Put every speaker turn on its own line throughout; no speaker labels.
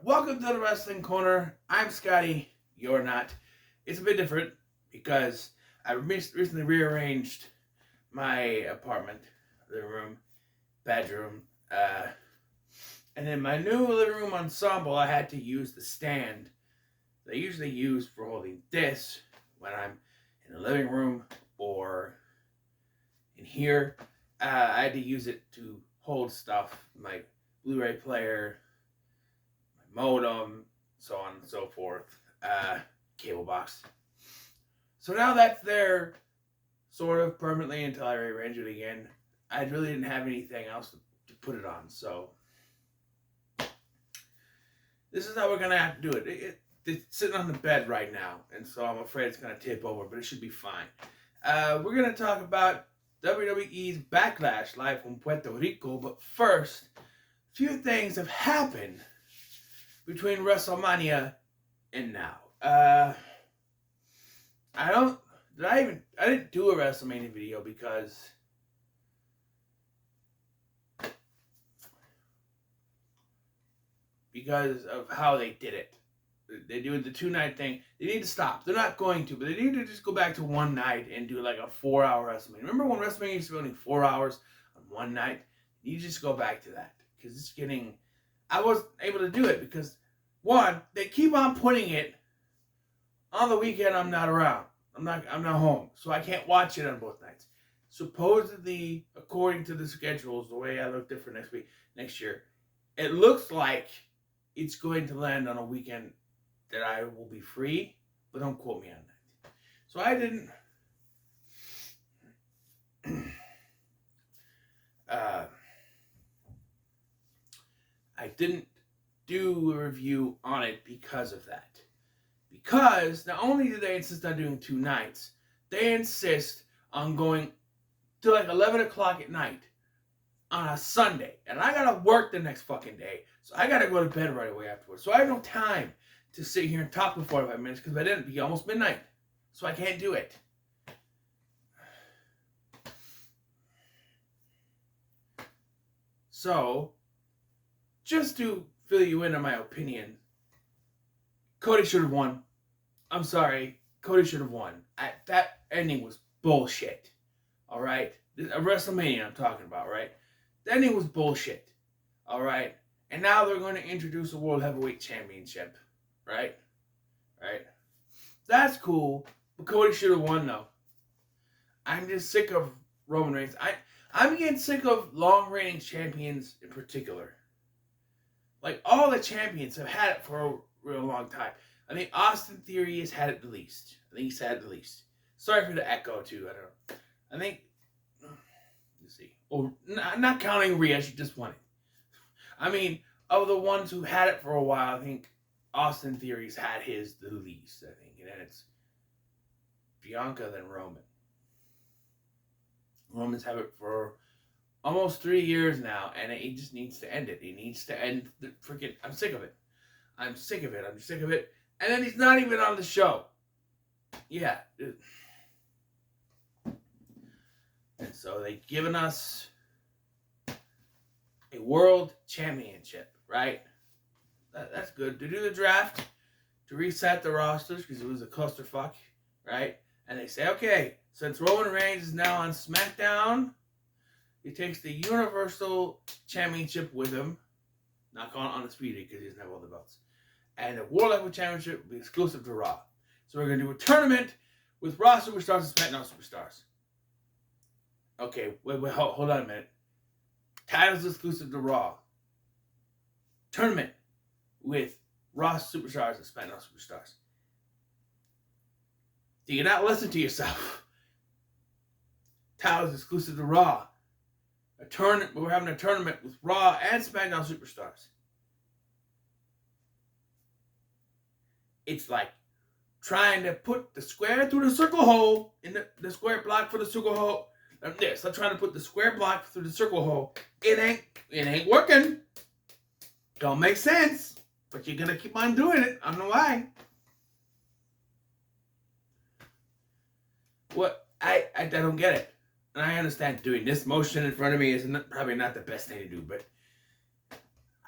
Welcome to the Wrestling Corner. I'm Scotty. You're not. It's a bit different because I recently rearranged my apartment, living room, bedroom, and in my new living room ensemble, I had to use the stand that I usually use for holding this when I'm in the living room or in here. I had to use it to hold stuff, my Blu-ray player, modem, so on and so forth, cable box. So now that's there sort of permanently until I rearrange it again. I really didn't have anything else to put it on, so this is how we're going to have to do it. It's sitting on the bed right now, and so I'm afraid it's going to tip over, but it should be fine. We're going to talk about WWE's Backlash live from Puerto Rico, but first, a few things have happened between WrestleMania and now. I didn't do a WrestleMania video because of how they did it. They do the 2-night thing. They need to stop. They're not going to, but they need to just go back to one night and do like a 4-hour WrestleMania. Remember when WrestleMania used to be only 4 hours on one night? You just go back to that because it's getting. I wasn't able to do it because, one, they keep on putting it on the weekend I'm not around. I'm not home. So I can't watch it on both nights. Supposedly, according to the schedules, the way I looked at for next year, it looks like it's going to land on a weekend that I will be free, but don't quote me on that. So I didn't do a review on it because of that. Because not only do they insist on doing 2 nights, they insist on going to like 11 o'clock at night on a Sunday. And I gotta work the next fucking day. So I gotta go to bed right away afterwards. So I have no time to sit here and talk for 45 minutes because by then it'd be almost midnight. So I can't do it. So, just to fill you in on my opinion, Cody should have won. I'm sorry. Cody should have won. That ending was bullshit. Alright? A WrestleMania I'm talking about, right? The ending was bullshit. Alright? And now they're going to introduce a World Heavyweight Championship. Right? Right? That's cool. But Cody should have won, though. I'm just sick of Roman Reigns. I'm getting sick of long-reigning champions in particular. Like, all the champions have had it for a real long time. I think Austin Theory has had it the least. Sorry for the echo, too. I don't know. I think, let's see. Oh, not counting Rhea, she just won it. I mean, of the ones who had it for a while, I think Austin Theory's had his the least, I think. And then it's Bianca, then Roman. Roman's had it for almost 3 years now, and he just needs to end it. He needs to end the freaking. I'm sick of it. I'm sick of it. And then he's not even on the show. Yeah. And so they've given us a world championship, right? That's good. To do the draft, to reset the rosters, because it was a clusterfuck, right? And they say, okay, since Roman Reigns is now on SmackDown, he takes the Universal Championship with him. Not calling on the speedy because he doesn't have all the belts. And the World Heavyweight Championship will be exclusive to Raw. So we're going to do a tournament with Raw Superstars and SmackDown Superstars. Okay, wait, hold on a minute. Titles exclusive to Raw. Tournament with Raw Superstars and SmackDown Superstars. Do you not listen to yourself? Titles exclusive to Raw. We're having a tournament with Raw and SmackDown Superstars. It's like trying to put the square through the circle hole in the square block for the circle hole. So I'm trying to put the square block through the circle hole. It ain't working. Don't make sense. But you're gonna keep on doing it. I don't know why. What? I don't get it. And I understand doing this motion in front of me is probably not the best thing to do, but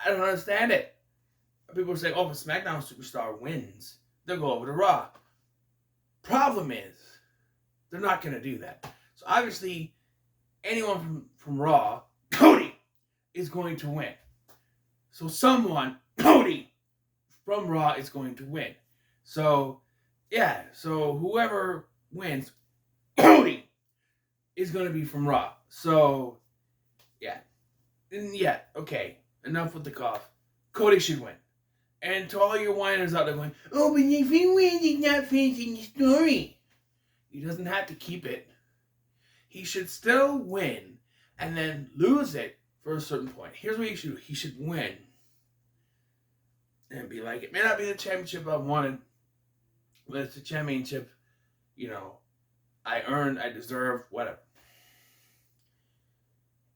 I don't understand it. people are saying, oh, if a SmackDown superstar wins, they'll go over to Raw. Problem is, they're not going to do that. So obviously, anyone from Raw, Cody, is going to win. So someone, Cody, from Raw is going to win. So, yeah. So whoever wins, Cody, is going to be from Raw. So, yeah. And yeah, okay. Enough with the cough. Cody should win. And to all your whiners out there going, oh, but if he wins, he's not finishing the story. He doesn't have to keep it. He should still win and then lose it for a certain point. Here's what he should do. He should win and be like, it may not be the championship I wanted, but it's the championship, I earned, I deserve, whatever.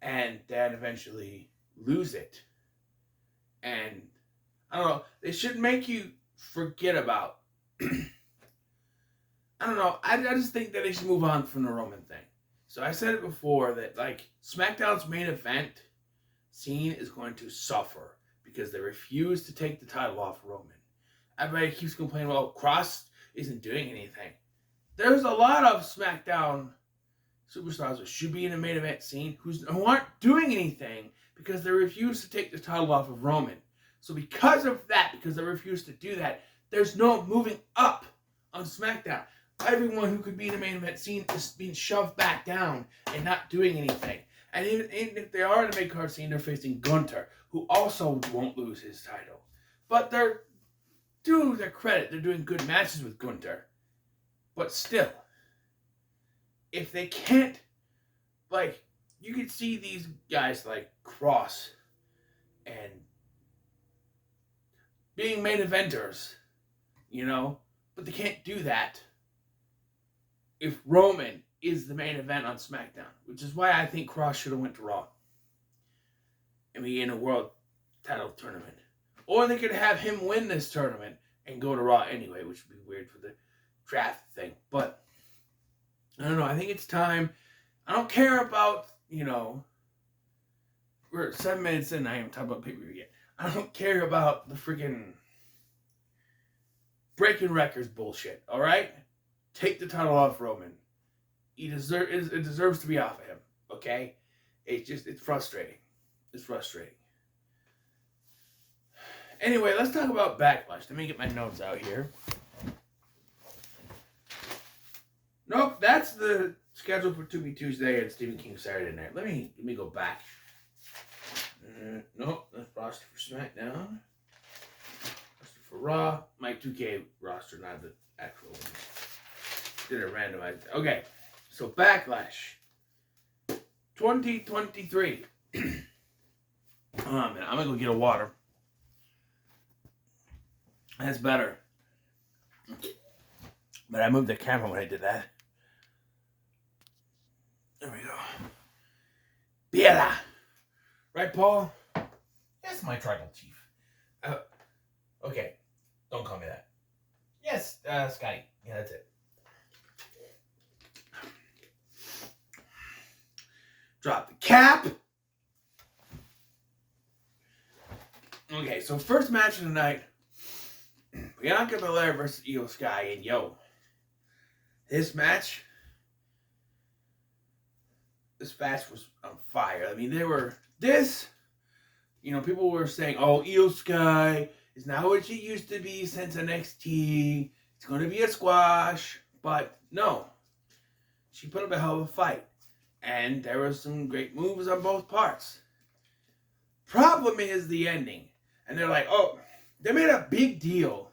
And then eventually lose it. And I don't know, they should make you forget about, I don't know, I just think that they should move on from the Roman thing. So I said it before that, SmackDown's main event scene is going to suffer because they refuse to take the title off Roman. Everybody keeps complaining, well, Cross isn't doing anything. There's a lot of SmackDown superstars that should be in the main event scene who aren't doing anything because they refuse to take the title off of Roman. So because of that, because they refuse to do that, there's no moving up on SmackDown. Everyone who could be in the main event scene is being shoved back down and not doing anything. And even if they are in the main card scene, they're facing Gunther, who also won't lose his title. But to their credit, they're doing good matches with Gunther. But still, if they can't, you could see these guys like Cross and being main eventers, but they can't do that if Roman is the main event on SmackDown, which is why I think Cross should have went to Raw and be in a world title tournament. Or they could have him win this tournament and go to Raw anyway, which would be weird for the draft thing. But I don't know, I think it's time. I don't care about, we're 7 minutes in, I am talking about pay-per-view yet. I don't care about the freaking breaking records bullshit, alright? Take the title off Roman. It deserves to be off of him, okay? It's frustrating. It's frustrating. Anyway, let's talk about Backlash. Let me get my notes out here. Nope, that's the schedule for To Be Tuesday and Stephen King Saturday Night. Let me go back. Nope, that's roster for SmackDown. Roster for Raw. My 2K roster, not the actual one. Did it randomized. Okay, so Backlash 2023. Oh man, I'm gonna go get a water. That's better. But I moved the camera when I did that. There we go. Biela. Right, Paul? Yes, my tribal chief. Okay. Don't call me that. Yes, Scotty. Yeah, that's it. Drop the cap. Okay, so first match of the night. Bianca Belair versus Io Sky. And this match was on fire. I mean, people were saying, oh, Io Sky is not what she used to be since NXT. It's going to be a squash. But no, she put up a hell of a fight. And there were some great moves on both parts. Problem is the ending. And they're like, oh, they made a big deal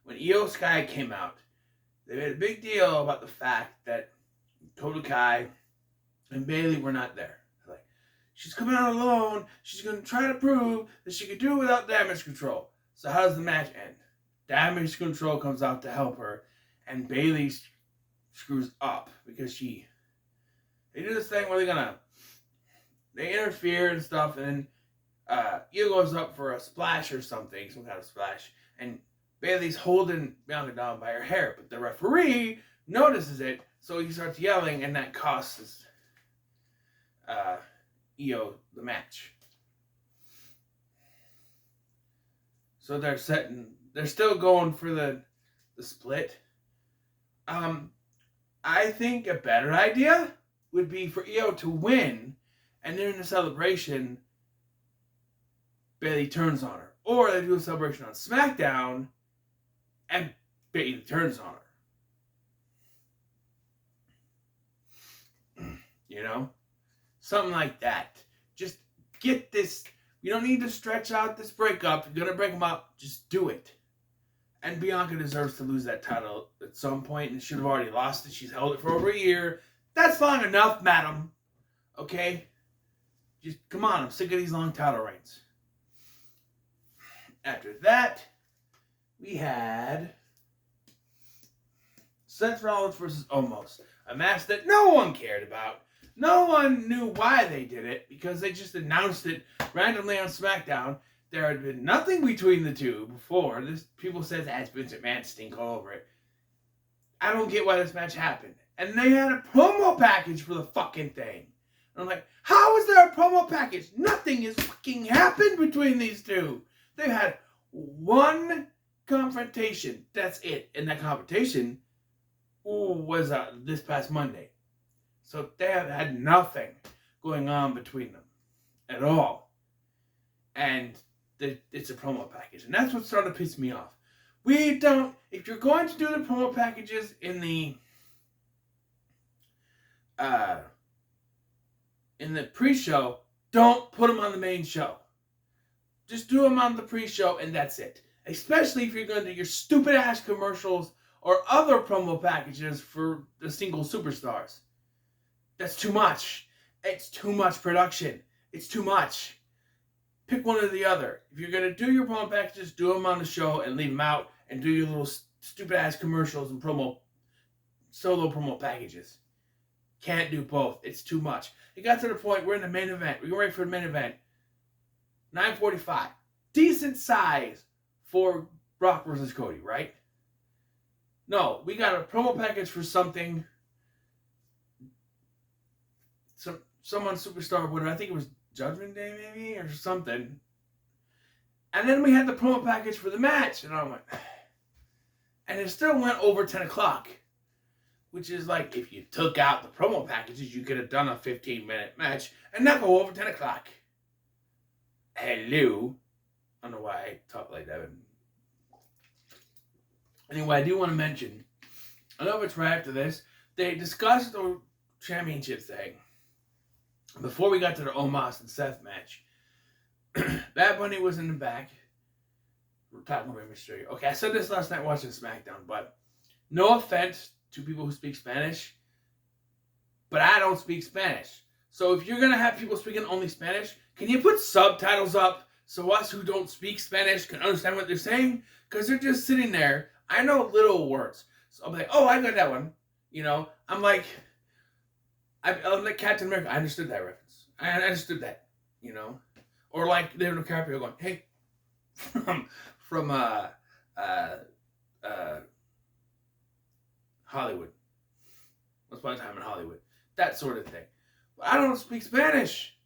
when Io Sky came out. They made a big deal about the fact that Dakota Kai and Bayley were not there. Like, she's coming out alone. She's going to try to prove that she could do it without Damage Control. So how does the match end? Damage Control comes out to help her, and Bayley screws up because they do this thing where they interfere and stuff, and then Io goes up for a splash or something, some kind of splash, and Bayley's holding Bianca down by her hair, but the referee notices it, so he starts yelling, and that costs Io the match. So they're still going for the split. I think a better idea would be for Io to win, and then in the celebration, Bayley turns on her. Or they do a celebration on SmackDown, and Bayley turns on her. You know? Something like that. Just get this. You don't need to stretch out this breakup. You're going to break them up. Just do it. And Bianca deserves to lose that title at some point and should have already lost it. She's held it for over a year. That's long enough, madam. Okay? Just, come on. I'm sick of these long title reigns. After that, we had Seth Rollins versus Omos. A match that no one cared about. No one knew why they did it because they just announced it randomly on SmackDown. There had been nothing between the two before. People said that's Vince McMahon stink all over it. I don't get why this match happened. And they had a promo package for the fucking thing. And I'm like, how is there a promo package? Nothing has fucking happened between these two. They've had one confrontation. That's it. And that confrontation was this past Monday. So they have had nothing going on between them at all. And it's a promo package. And that's what's starting to piss me off. If you're going to do the promo packages in the pre-show, don't put them on the main show. Just do them on the pre-show and that's it. Especially if you're going to do your stupid ass commercials or other promo packages for the single superstars. That's too much. It's too much production. It's too much. Pick one or the other. If you're going to do your promo packages, do them on the show and leave them out and do your little stupid ass commercials and solo promo packages. Can't do both. It's too much. It got to the point we're in the main event. We're ready for the main event. 9:45. Decent size for Brock versus Cody, right? No, we got a promo package for something. Someone superstar winner. I think it was Judgment Day maybe or something. And then we had the promo package for the match. And I went, and it still went over 10 o'clock. Which is like, if you took out the promo packages, you could have done a 15-minute match and not go over 10 o'clock. Hello. I don't know why I talk like that. Anyway, I do want to mention, I know it's right after this, they discussed the championship thing before we got to the Omos and Seth match. Bad Bunny was in the back. We're talking about Mysterio. Okay, I said this last night watching SmackDown, but no offense to people who speak Spanish, but I don't speak Spanish. So if you're going to have people speaking only Spanish, can you put subtitles up so us who don't speak Spanish can understand what they're saying? Because they're just sitting there. I know little words. So I'm like, oh, I got that one. You know, I'm like Captain America. I understood that reference. I understood that, you know. Or like Leonardo DiCaprio going, hey, from Hollywood. Once upon a time in Hollywood. That sort of thing. But I don't speak Spanish.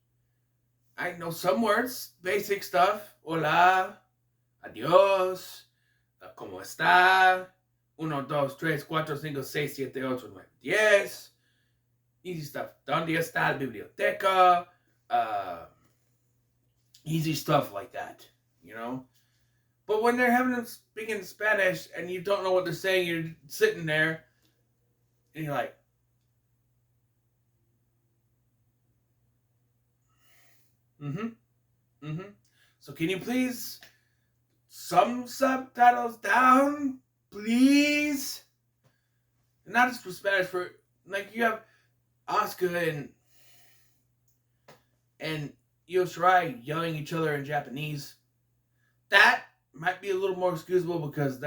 I know some words, basic stuff. Hola, adios, ¿cómo está? 1, 2, 3, 4, 5, 6, 7, 8, 9, 10. Easy stuff. ¿Dónde está la biblioteca? Easy stuff like that, you know? But when they're having them speaking Spanish and you don't know what they're saying, you're sitting there and you're like, So can you please some subtitles down, please? And not just for Spanish, for like you have Asuka and Io Shirai yelling at each other in Japanese. That might be a little more excusable because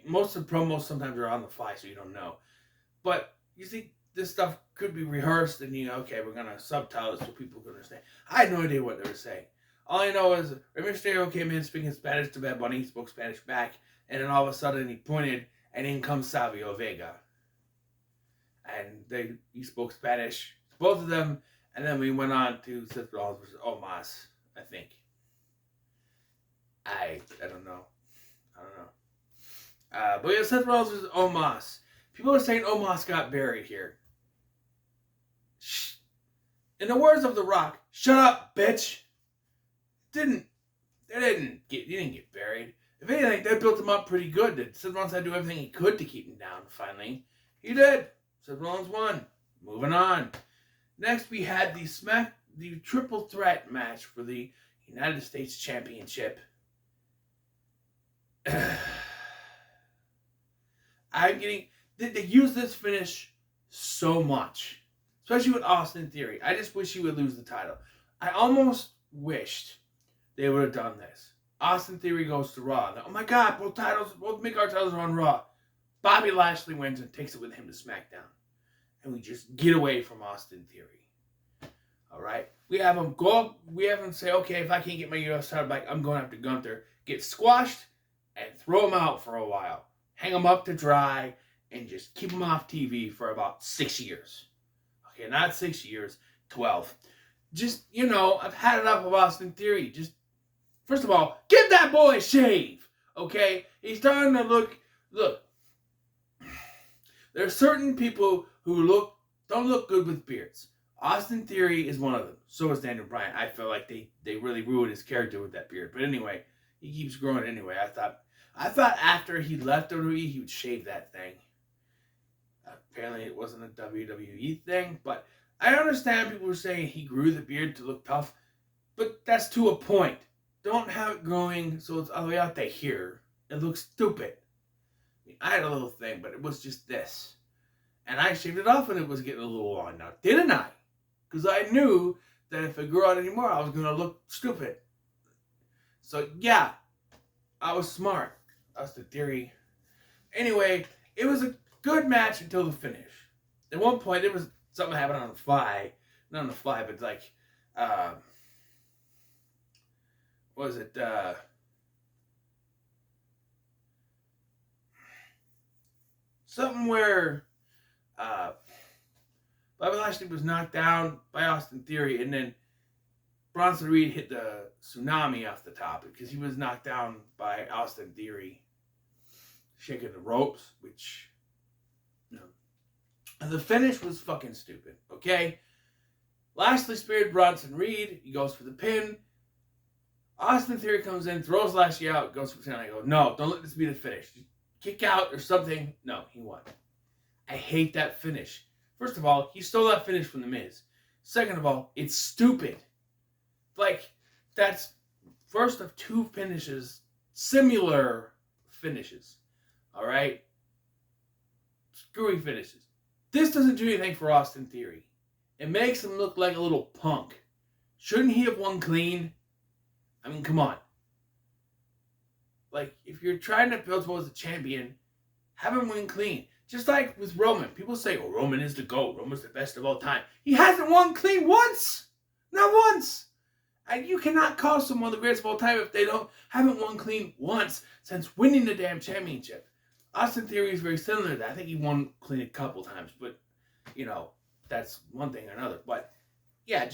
most of the promos sometimes are on the fly, so you don't know. But you see, this stuff could be rehearsed, and okay, we're gonna subtitle it so people can understand. I had no idea what they were saying. All I know is Rey Mysterio came in speaking Spanish to Bad Bunny. He spoke Spanish back, and then all of a sudden he pointed, and in comes Savio Vega, and he spoke Spanish, both of them, and then we went on to Seth Rollins versus Omos. I think. I don't But yeah, Seth Rollins versus Omos. People are saying Omos got buried here. Shh. In the words of The Rock, shut up, bitch. Didn't They he didn't get buried. If anything, they built him up pretty good. Seth Rollins had to do everything he could to keep him down. Finally, he did. Seth Rollins won. Moving on. Next, we had the triple threat match for the United States Championship. They use this finish so much, especially with Austin Theory. I just wish he would lose the title. I almost wished they would have done this. Austin Theory goes to Raw. Oh my God, both mid-card titles are on Raw. Bobby Lashley wins and takes it with him to SmackDown. And we just get away from Austin Theory. All right? We have him say, okay, if I can't get my US title back, I'm going after Gunther. Get squashed and throw him out for a while. Hang him up to dry and just keep him off TV for about 6 years. Okay, not 6 years, 12. Just, I've had enough of Austin Theory. Just, first of all, give that boy a shave. Okay? He's starting to look, there are certain people who don't look good with beards. Austin Theory is one of them. So is Daniel Bryan. I feel like they really ruined his character with that beard. But anyway, he keeps growing anyway. I thought after he left WWE, he would shave that thing. Apparently it wasn't a WWE thing, but I understand people were saying he grew the beard to look tough, but that's to a point. Don't have it growing so it's all the way out to here. It looks stupid. I had a little thing, but it was just this. And I shaved it off when it was getting a little long now, didn't I? Because I knew that if it grew out anymore, I was going to look stupid. So, yeah, I was smart. That's the theory. Anyway, it was a good match until the finish. At one point, it was something happened on the fly. Not on the fly, but like, what was it? Something where Bobby Lashley was knocked down by Austin Theory, and then Bronson Reed hit the tsunami off the top because he was knocked down by Austin Theory shaking the ropes, which, And the finish was fucking stupid, okay? Lashley speared Bronson Reed. He goes for the pin. Austin Theory comes in, throws Lashley out, goes for the pin. I go, no, don't let this be the finish. Kick out or something. No, he won. I hate that finish. First of all, he stole that finish from The Miz. Second of all, it's stupid. Like, that's first of two finishes, similar finishes. Alright? Screwy finishes. This doesn't do anything for Austin Theory. It makes him look like a little punk. Shouldn't he have won clean? I mean, come on. Like, if you're trying to build towards a champion, have him win clean. Just like with Roman. People say, oh, Roman is the GOAT. Roman's the best of all time. He hasn't won clean once. Not once. And you cannot call someone the greatest of all time if they haven't won clean once since winning the damn championship. Austin Theory is very similar to that. I think he won clean a couple times, but, that's one thing or another. But, yeah,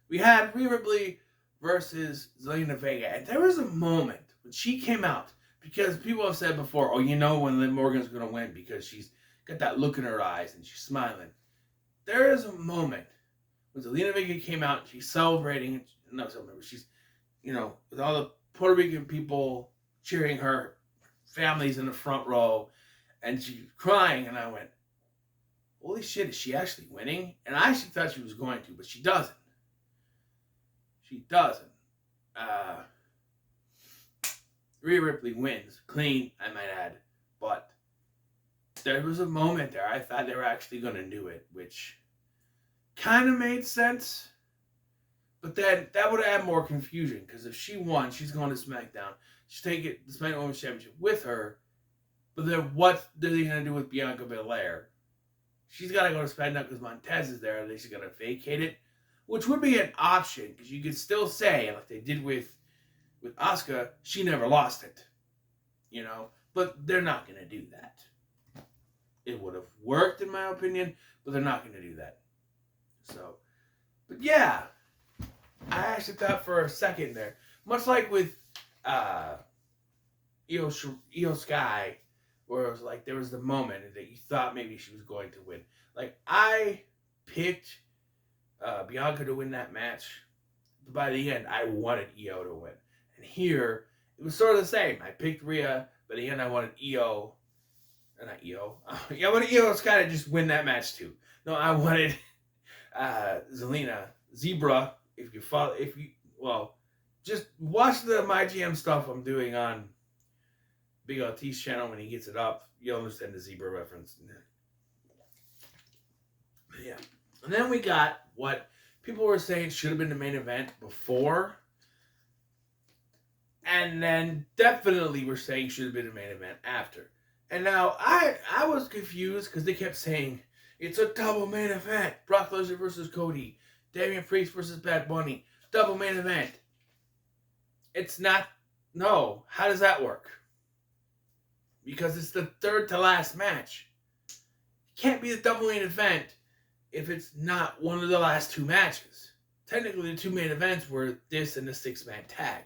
we had Rhea Ripley versus Zelina Vega, and there was a moment when she came out, because people have said before, when Liv Morgan's going to win because she's got that look in her eyes and she's smiling. There is a moment when Zelina Vega came out and she's celebrating, she's, with all the Puerto Rican people cheering her, families in the front row, and she's crying, and I went, holy shit, is she actually winning? And I actually thought she was going to, but she doesn't. She doesn't. Rhea Ripley wins. Clean, I might add. But there was a moment there I thought they were actually going to do it, which kind of made sense. But then that would add more confusion, because if she won, she's going to SmackDown. She's taking the SmackDown Women's Championship with her. But then what are they going to do with Bianca Belair? She's got to go to SmackDown because Montez is there. Are they just going to vacate it? Which would be an option, because you could still say, like they did with Asuka, she never lost it. But they're not going to do that. It would have worked, in my opinion, but they're not going to do that. So, but yeah, I actually thought for a second there, much like with Io Sky, where it was like there was the moment that you thought maybe she was going to win. Like I picked Bianca to win that match, but by the end I wanted Io to win. And here it was sort of the same. I picked Rhea, but at the end I wanted Io, not Io. I wanted Io Sky to just win that match too. No, I wanted Zelina Zebra. Just watch the My GM stuff I'm doing on Big LT's channel when he gets it up. You'll understand the zebra reference. Yeah. And then we got what people were saying should have been the main event before. And then definitely were saying should have been the main event after. And now I was confused because they kept saying it's a double main event. Brock Lesnar versus Cody. Damian Priest versus Bad Bunny. Double main event. It's not. No. How does that work? Because it's the third to last match. It can't be the double main event if it's not one of the last two matches. Technically, the two main events were this and the 6-man tag.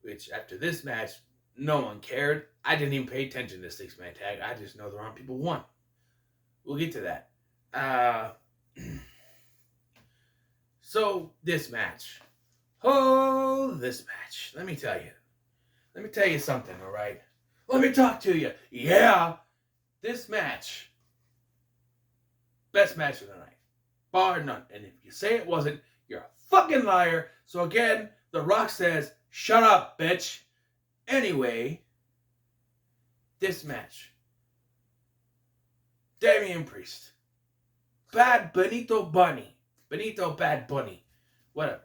Which, after this match, no one cared. I didn't even pay attention to the 6-man tag. I just know the wrong people won. We'll get to that. So, this match. Oh, this match. Let me tell you something, all right? Let me talk to you. Yeah, this match. Best match of the night. Bar none. And if you say it wasn't, you're a fucking liar. So again, The Rock says, shut up, bitch. Anyway, this match. Damian Priest. Bad Benito Bunny. Benito Bad Bunny. Whatever.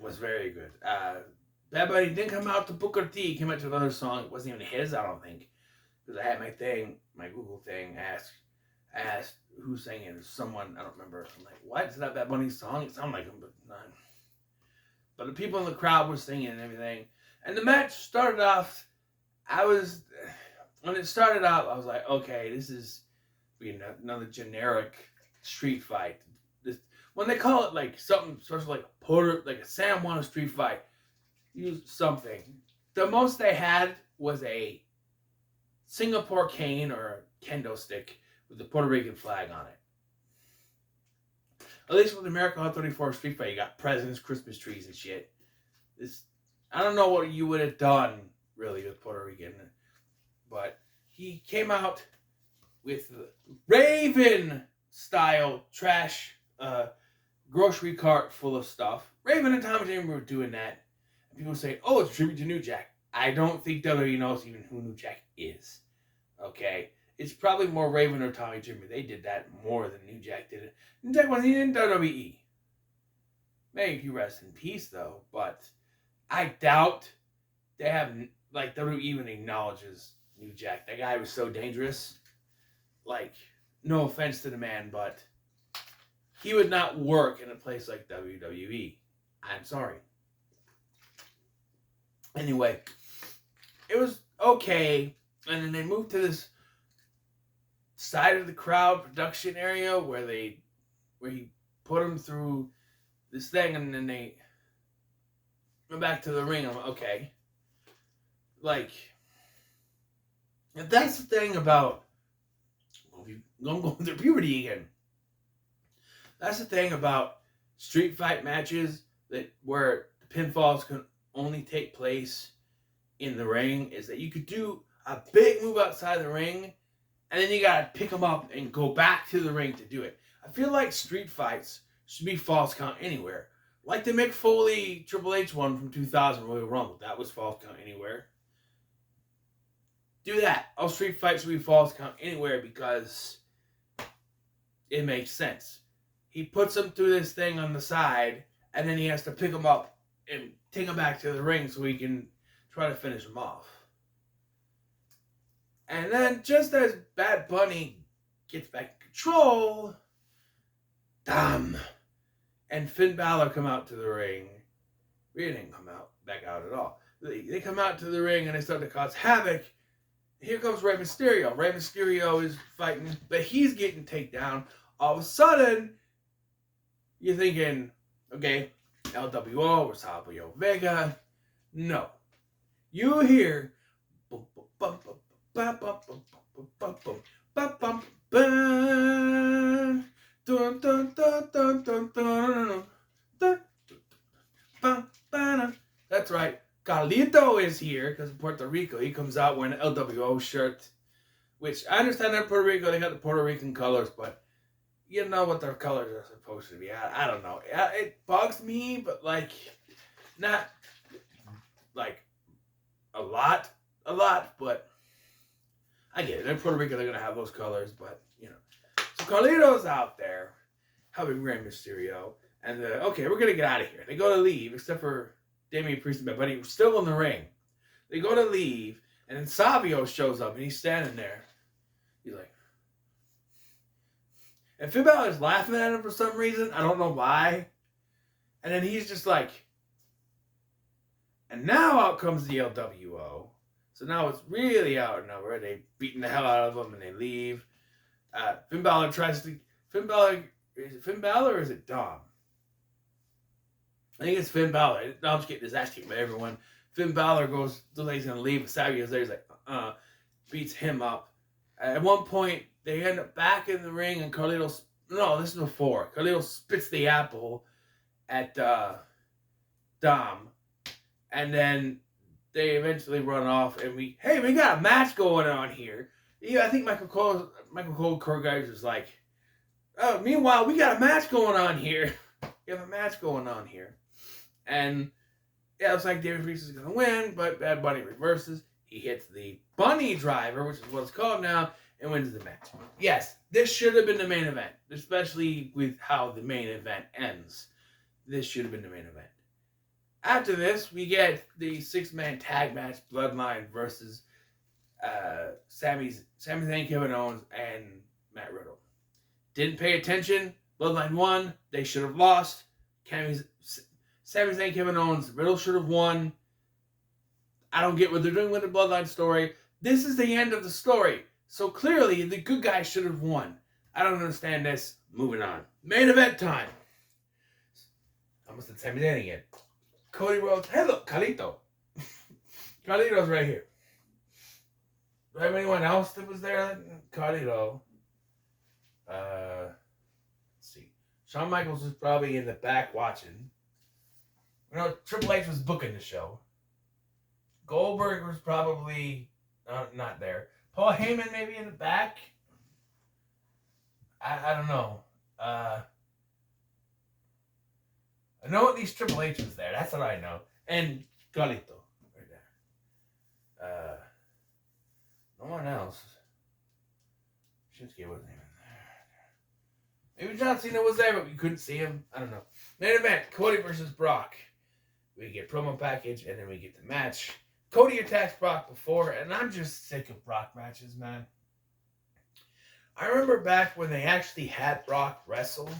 Was very good. Bad Bunny didn't come out to Booker T. He came out to another song. It wasn't even his, I don't think. Because I had my Google thing, asked who sang it. Someone, I don't remember. I'm like, what? Is that Bad Bunny's song? It sounded like him, but not. But the people in the crowd were singing and everything. And the match started off, when it started out, I was like, okay, this is another generic street fight. When they call it like something sort of like a San Juan street fight, use something. The most they had was a Singapore cane or a kendo stick with the Puerto Rican flag on it. At least with America 34 Street Fight, you got presidents, Christmas trees, and shit. I don't know what you would have done really with Puerto Rican, but he came out with Raven style trash grocery cart full of stuff. Raven and Tommy Dreamer were doing that. And people say, oh, it's a tribute to New Jack. I don't think WWE knows even who New Jack is. Okay? It's probably more Raven or Tommy Dreamer. They did that more than New Jack did it. New Jack wasn't even in WWE. May he rest in peace, though. But I doubt they have, like, WWE even acknowledges New Jack. That guy was so dangerous. Like, no offense to the man, but he would not work in a place like WWE. I'm sorry. Anyway, it was okay. And then they moved to this side of the crowd production area where he put him through this thing, and then they went back to the ring. I'm like, okay. Like, that's the thing about, I'm going through puberty again. That's the thing about street fight matches where the pinfalls can only take place in the ring, is that you could do a big move outside the ring, and then you gotta pick them up and go back to the ring to do it. I feel like street fights should be false count anywhere. Like the Mick Foley Triple H one from 2000 Royal Rumble. That was false count anywhere. Do that. All street fights should be false count anywhere because it makes sense. He puts him through this thing on the side, and then he has to pick him up and take him back to the ring so he can try to finish him off. And then, just as Bad Bunny gets back in control, damn, and Finn Balor come out to the ring. We didn't come back out at all. They come out to the ring and they start to cause havoc. Here comes Rey Mysterio. Rey Mysterio is fighting, but he's getting taken down. All of a sudden, you're thinking, okay, LWO or Savio Vega. No. you hear bum, bum, bum, bum, bum, bum, bum, bum, bum, bum, bum, bum, dun, dun, dun, dun, dun, dun, dun, dun, dun. That's right. Carlito is here because of Puerto Rico. He comes out wearing an LWO shirt, which I understand in Puerto Rico they got the Puerto Rican colors, but you know what their colors are supposed to be. I don't know. It bugs me, but like not like a lot, but I get it. In Puerto Rico, they're gonna have those colors, but you know. So Carlito's out there helping Rey Mysterio, and okay, we're gonna get out of here. They go to leave, except for Damian Priest and Bad Bunny still in the ring. They go to leave, and then Savio shows up, and he's standing there. He's like, and Finn Balor's laughing at him for some reason. I don't know why. And then he's just like, and now out comes the LWO. So now it's really out of nowhere. They beating the hell out of them and they leave. Finn Balor is it Finn Balor or is it Dom? I think it's Finn Balor. Dom's getting his ass kicked by everyone. Finn Balor goes, looks like he's going to leave. Savio's there. He's like, beats him up. At one point, they end up back in the ring and Carlito, no, this is before. Carlito spits the apple at Dom. And then they eventually run off, and we got a match going on here. Yeah, I think Michael Cole choreographer was like, oh, meanwhile, we got a match going on here. We have a match going on here. And yeah, it's like David Priest is going to win, but Bad Bunny reverses. He hits the Bunny Driver, which is what it's called now, and wins the match. Yes, this should have been the main event, especially with how the main event ends. This should have been the main event. After this, we get the 6-man tag match, Bloodline versus Sami Zayn, Kevin Owens, and Matt Riddle. Didn't pay attention. Bloodline won. They should have lost. Sami Zayn, Kevin Owens, Riddle should have won. I don't get what they're doing with the Bloodline story. This is the end of the story. So clearly, the good guy should have won. I don't understand this. Moving on. Main event time. I must have Sami Zayn again. Cody Rhodes. Hey, look, Carlito. Carlito's right here. Do I have anyone else that was there? Carlito. Let's see. Shawn Michaels was probably in the back watching. You know, Triple H was booking the show. Goldberg was probably not there. Paul Heyman maybe in the back. I don't know. I know at least Triple H was there. That's what I know. And Carlito right there. No one else. Shinsuke wasn't even there. Maybe John Cena was there, but we couldn't see him. I don't know. Main event, Cody versus Brock. We get promo package, and then we get the match. Cody attacks Brock before, and I'm just sick of Brock matches, man. I remember back when they actually had Brock wrestle.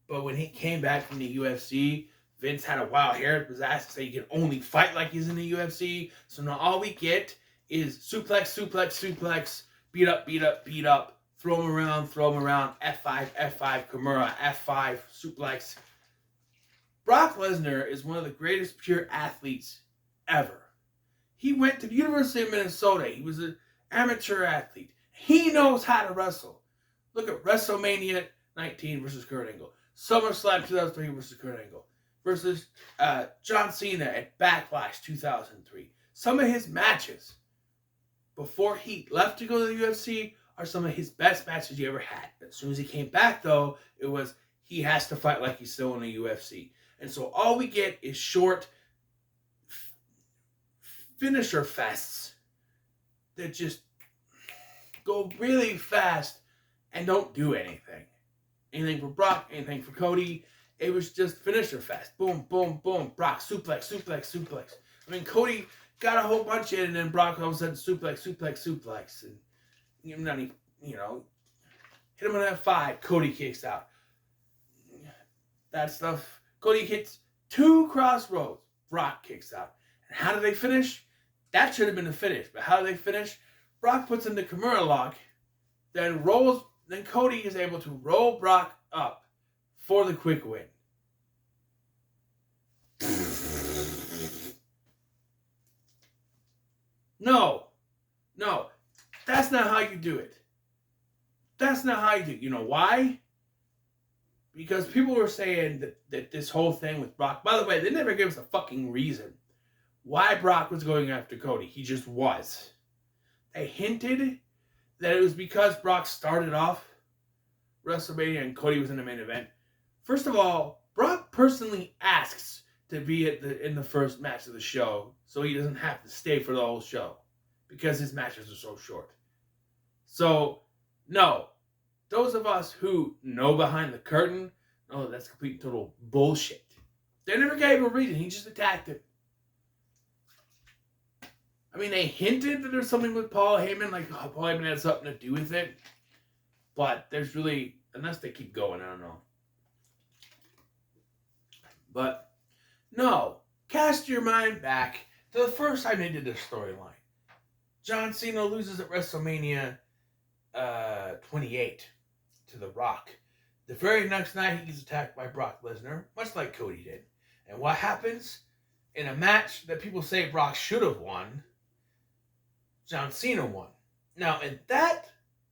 But when he came back from the UFC, Vince had a wild hair up his ass to say he can only fight like he's in the UFC. So now all we get is suplex, beat up, throw him around, F5, Kimura, F5, suplex. Brock Lesnar is one of the greatest pure athletes ever. He went to the University of Minnesota. He was an amateur athlete. He knows how to wrestle. Look at WrestleMania 19 versus Kurt Angle. SummerSlam 2003 versus Kurt Angle. Versus John Cena at Backlash 2003. Some of his matches before he left to go to the UFC are some of his best matches he ever had. As soon as he came back, though, it was he has to fight like he's still in the UFC. And so all we get is short finisher fests that just go really fast and don't do anything. Anything for Brock, anything for Cody. It was just finisher fest. Boom, boom, boom. Brock, suplex. I mean, Cody got a whole bunch in, and then Brock all of a sudden suplex. And, hit him on F5. Cody kicks out. That stuff. Cody hits 2 crossroads. Brock kicks out. And how do they finish? That should have been the finish. But how do they finish? Brock puts in the Kimura lock, then Cody is able to roll Brock up for the quick win. That's not how you do it. That's not how you do it. You know why? Because people were saying that this whole thing with Brock, by the way, they never gave us a fucking reason why Brock was going after Cody. He just was. They hinted that it was because Brock started off WrestleMania and Cody was in the main event. First of all, Brock personally asks to be in the first match of the show so he doesn't have to stay for the whole show because his matches are so short. So, no. Those of us who know behind the curtain know that's complete and total bullshit. They never gave a reason. He just attacked it. I mean, they hinted that there's something with Paul Heyman, like Paul Heyman had something to do with it. But there's really, unless they keep going, I don't know. But, no. Cast your mind back to the first time they did this storyline. John Cena loses at WrestleMania 28 to The Rock. The very next night, he gets attacked by Brock Lesnar, much like Cody did. And what happens? In a match that people say Brock should have won, John Cena won. Now, in that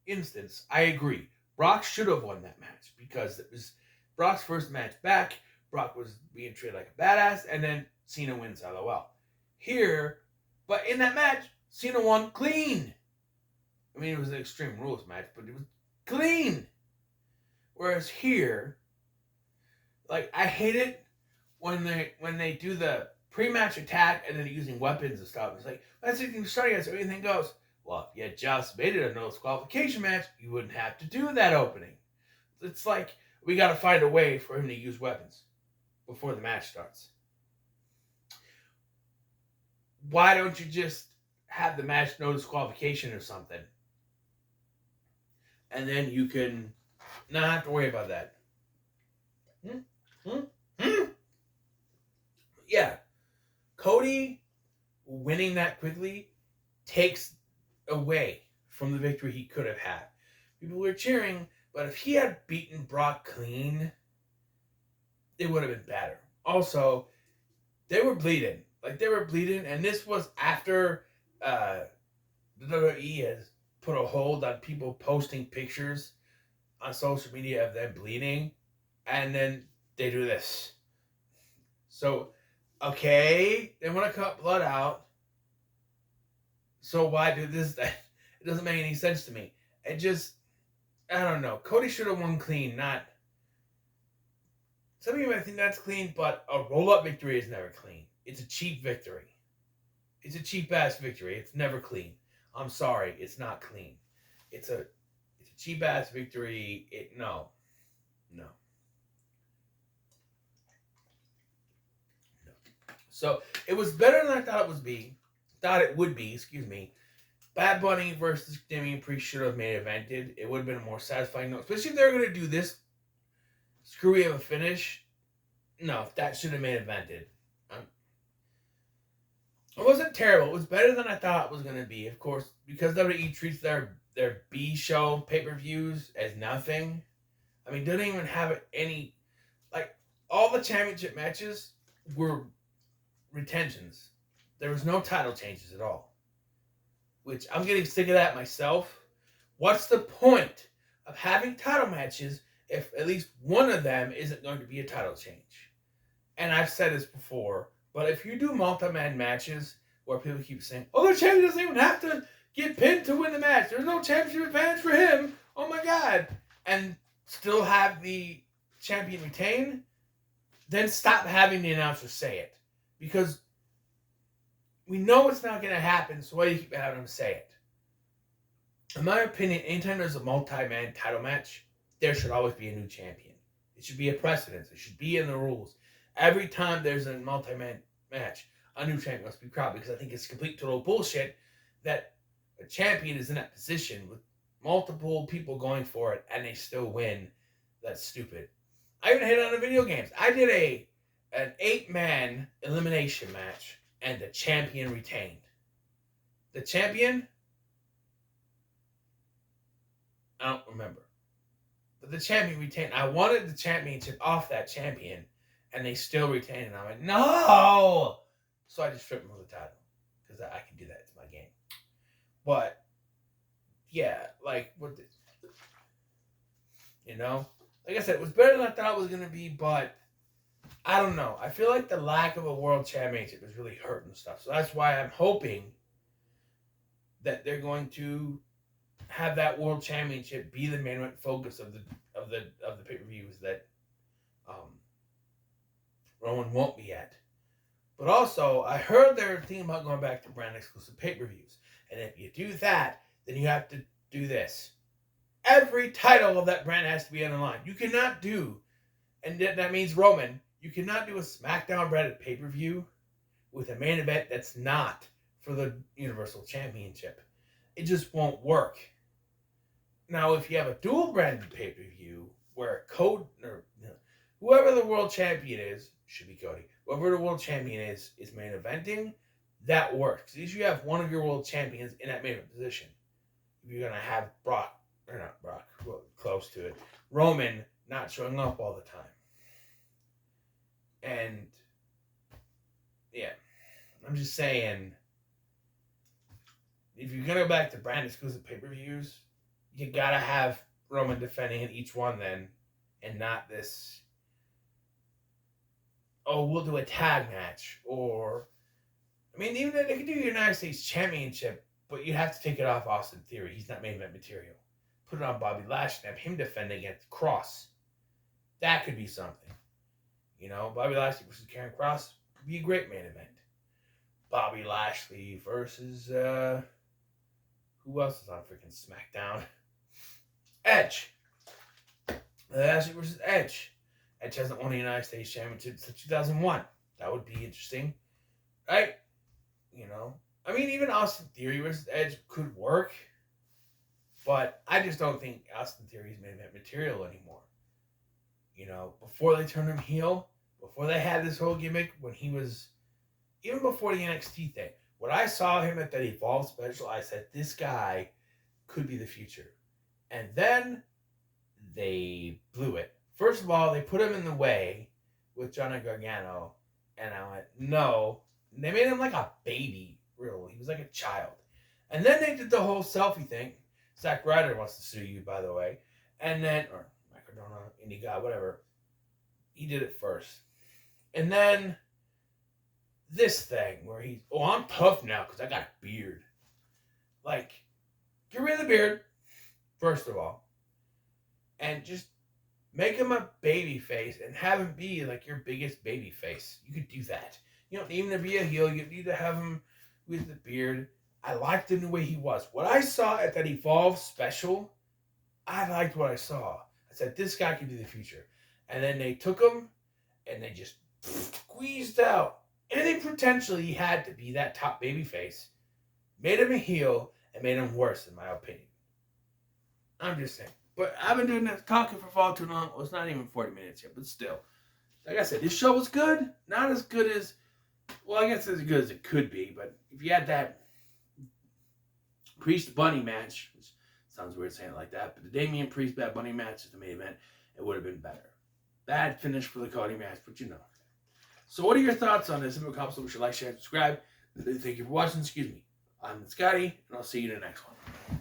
instance, I agree. Brock should have won that match because it was Brock's first match back. Brock was being treated like a badass, and then Cena wins, LOL. Here, but in that match, Cena won clean. I mean, it was an Extreme Rules match, but it was clean. Whereas here, like, I hate it when they do the pre-match attack and then using weapons and stuff. It's like, that's it, you're starting so anything goes. Well, if you just made it a no disqualification match, you wouldn't have to do that opening. It's like, we got to find a way for him to use weapons before the match starts. Why don't you just have the match no disqualification or something? And then you can not have to worry about that. Yeah. Cody winning that quickly takes away from the victory he could have had. People were cheering, but if he had beaten Brock clean, it would have been better. Also, they were bleeding. And this was after the WWE has put a hold on people posting pictures on social media of them bleeding, and then they do this. So, okay, they want to cut blood out, so why do this? It doesn't make any sense to me. It just, I don't know. Cody should have won clean, not... Some people might think that's clean, but a roll-up victory is never clean. It's a cheap victory. It's a cheap-ass victory. It's never clean. I'm sorry, it's not clean. It's a cheap-ass victory. No. So, it was better than I thought it would be. Bad Bunny versus Damian Priest should have main evented. It would have been a more satisfying note. Especially if they were going to do this screwy of a finish. No, that should have main evented. It wasn't terrible. It was better than I thought it was going to be. Of course, because WWE treats their B show pay-per-views as nothing. I mean, they didn't even have any... Like, all the championship matches were retentions. There was no title changes at all. Which, I'm getting sick of that myself. What's the point of having title matches if at least one of them isn't going to be a title change? And I've said this before, but if you do multi-man matches where people keep saying, oh, the champion doesn't even have to get pinned to win the match. There's no championship advantage for him. Oh my God. And still have the champion retain, then stop having the announcer say it. Because we know it's not going to happen, so why do you keep having them say it? In my opinion, anytime there's a multi-man title match, there should always be a new champion. It should be a precedence. It should be in the rules. Every time there's a multi-man match, a new champion must be crowned, because I think it's complete total bullshit that a champion is in that position with multiple people going for it and they still win. That's stupid. I even hit it on the video games. I did an 8-man elimination match and the champion retained. The champion? I don't remember. But the champion retained. I wanted the championship off that champion and they still retained it. And I'm like, no! So I just stripped him of the title. Because I can do that. It's my game. But, yeah, like what this, you know, like I said, it was better than I thought it was gonna be, but I don't know. I feel like the lack of a world championship is really hurting stuff. So that's why I'm hoping that they're going to have that world championship be the main focus of the pay per views that um, Roman won't be at. But also, I heard they're thinking about going back to brand exclusive pay per views, and if you do that, then you have to do this. Every title of that brand has to be on the line. You cannot do, and that means Roman. You cannot do a SmackDown branded pay per view with a main event that's not for the Universal Championship. It just won't work. Now, if you have a dual branded pay per view where whoever the world champion is, should be Cody, whoever the world champion is main eventing, that works. At least you have one of your world champions in that main event position. If you're going to have close to it, Roman not showing up all the time. And, yeah, I'm just saying, if you're going to go back to brand exclusive pay-per-views, you got to have Roman defending in each one then, and not this, oh, we'll do a tag match, or, I mean, even if they could do your United States Championship, but you have to take it off Austin Theory. He's not main event material. Put it on Bobby Lashley and have him defending against Cross. That could be something. You know, Bobby Lashley versus Karen Cross would be a great main event. Bobby Lashley versus, who else is on freaking SmackDown? Edge. Lashley versus Edge. Edge hasn't won the United States Championship since 2001. That would be interesting. Right? You know? I mean, even Austin Theory versus Edge could work. But I just don't think Austin Theory's main event material anymore. You know, before they turned him heel, before they had this whole gimmick, when he was, even before the NXT thing, when I saw him at that Evolve special, I said, this guy could be the future. And then they blew it. First of all, they put him in the way with Johnny Gargano, and I went, no. And they made him like a baby, really. He was like a child. And then they did the whole selfie thing. Zack Ryder wants to sue you, by the way. And then, or Macadona, Indie God, whatever. He did it first. And then this thing where he's, oh, I'm tough now because I got a beard. Like, get rid of the beard, first of all. And just make him a baby face and have him be like your biggest baby face. You could do that. You don't need him to be a heel. You need to have him with the beard. I liked him the way he was. What I saw at that Evolve special, I liked what I saw. I said, this guy could be the future. And then they took him and they just squeezed out anything potentially he had to be that top baby face. Made him a heel and made him worse, in my opinion. I'm just saying. But I've been doing this talking for far too long. Well, it's not even 40 minutes yet, but still. Like I said, this show was good. Not as good as, well, I guess as good as it could be. But if you had that Priest Bunny match, which sounds weird saying it like that, but the Damian Priest Bad Bunny match is the main event, it would have been better. Bad finish for the Cody match, but you know. So what are your thoughts on this? If you comments, like, share, and subscribe. Thank you for watching. I'm Scotty, and I'll see you in the next one.